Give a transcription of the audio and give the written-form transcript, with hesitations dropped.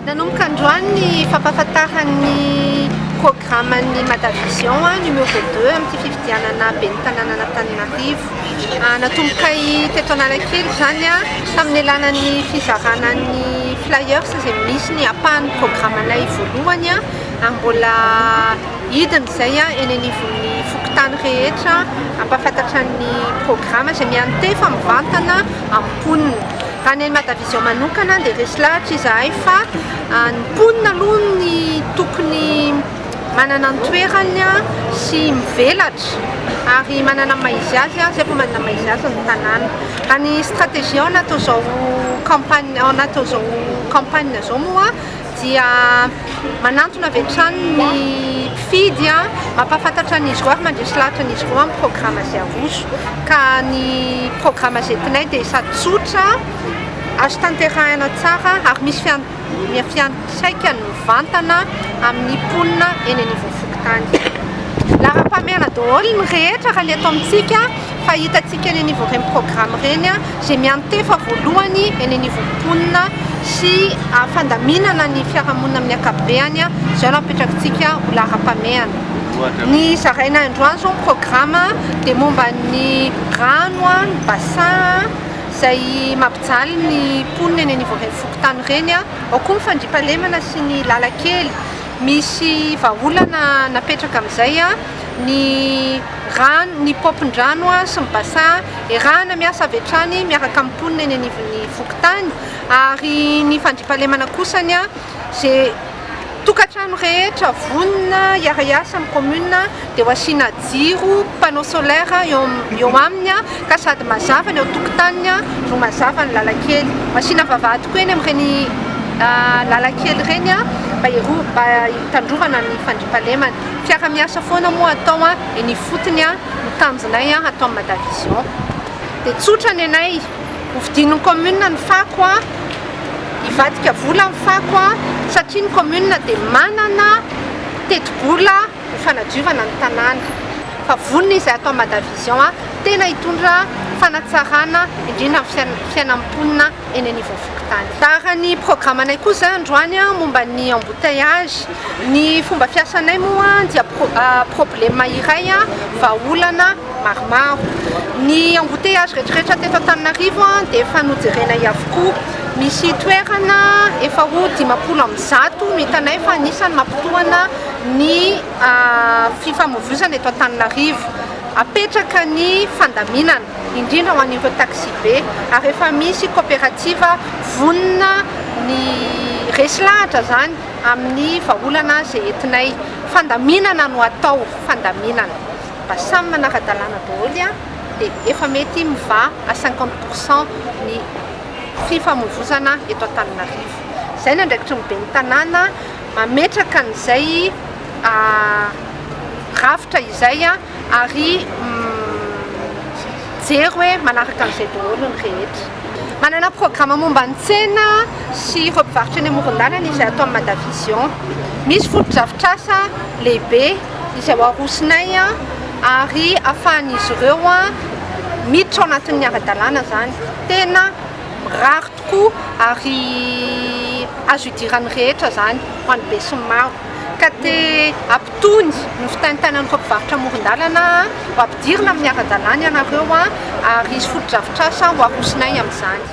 Nanomboka androany ny fampahafantarany programman'ny Madavision numéro 2 amin'ity fifidianana ben'ny tanàna Antananarivo. Natomboka teto Analakely zany tamin'ny alanan'ny fizaranan'ny flyers izay misy ny apahan'ny programmanay voalohany ary mbola hidiny izay eny anivon'ny fokontany rehetra ampahafantatra ny programma izay miantefa mivantana amin'ny mponina. Raha ny Madavision manokana dia resy lahatra izahay fa ny mponina aloha ny tokony manana ny toerany sy mivelatra ary manana maizy azy izay vao manana maizy azy ny tanàna. Raha ny stratégie natao zao campagne zao moa dia manantona avy hatrany ny mpifidy mampahafantatra an'izy ireo ary mandresy lahatra an'izy ireo amin'ny programma izay aroso. Ka ny programma izay tinay dia sady tsotra, azo tanterahina tsara ary misy fiantraikany mivantana amin'ny mponina eny anivon'ny fokontany. Lara-pahamehana daholo ny rehetra raha ny atao amintsika fa hitantsika eny anivon'ireny programma ireny izay miantefa voalohany eny anivon'ny mponina sy fandaminana ny fiarahamonina amin'ny ankapobeny izay no apetrakintsika ho lara-pahamehana. Ny zaraina androany zao ny programma dia momba ny rano, ny bassin izay mampijaly ny mponina eny anivon'ireny fokontany ireny, ao koa ny fandriampahalemana sy ny lalakely. Misy vahaolana napetraka amin'izay ny rano, ny paopin-drano sy ny bassin erahana miasa avy hatrany miaraka amin'ny mponina eny anivon'ny fokontany. Ary ny fandriampahalemana kosany izay tokantrano rehetra vonona hiara-iasa amin'ny commune dia ho asiana jiro, panneau solaire eo aminy ka sady mazava ny eo tokotaniny no mazava ny lalakely. Asiana vavahady koa eny amin'ireny lalakely ireny mba hitandrovana ny fandriampahalemana. Fiara-miasa foana moa atao eny fotony no tanjonay atao amin'ny Madavision. Dia tsotra ny anay hovidin'ny commune ny fako hivadika vola amin'ny fako satria ny commune dia manana teti-bola ho fanadiovana ny tanàna. Fa vonona izay atao Madavision tena hitondra fanatsarana indrindra amin'ny fiainam-ponina eny anivon'ny fokontany. Tahaka ny programmanay koa izay androany momba ny embouteillage. Ny fomba fiasanay moa dia problème iray vahaolana maromaro. Ny embouteillage rehetrarehetra teto Antananarivo dia efa nojerenay avokoa. Misy toerana efa ho 500 no hitanay fa anisany mampitohana ny fifamoivoizana eto Antananarivo. Apetraka ny fandaminana indrindra ho an'ireo taxi be ary efa misy coopérative vonona ny resy lahatra zany amin'ny vahaolana izay entinay fandaminana no atao fandaminana mba samy manara-dalàna daholo dia efa mety miva à 50% ny fifamoivoizana eto Antananarivo. Izay ny andraikitry ny ben'ny tanàna mametraka an'izay rafitra izay ary jery hoe manaraka an'izay daholo ny rehetra. Manana programma momba ny tsena sy ireo mpivarotra eny amoron-dalana izay atao amin'ny Madavision. Misy foto-drafitr'asa lehibe izay ho arosinay ary ahafahan'izy ireo miditra ao anatin'ny ara-dalàna zany. Tena mirary tokoa ary azo hidiran'ny rehetra zany ho an'ny be sy ny maro. Ka dia ampitony ny fitantanan'ireo mpivarotra amoron-dalana ho ampidirina amin'ny ara-dalàna ianareo ary hisy foto-drafitr'asa ho arosinay amin'izany.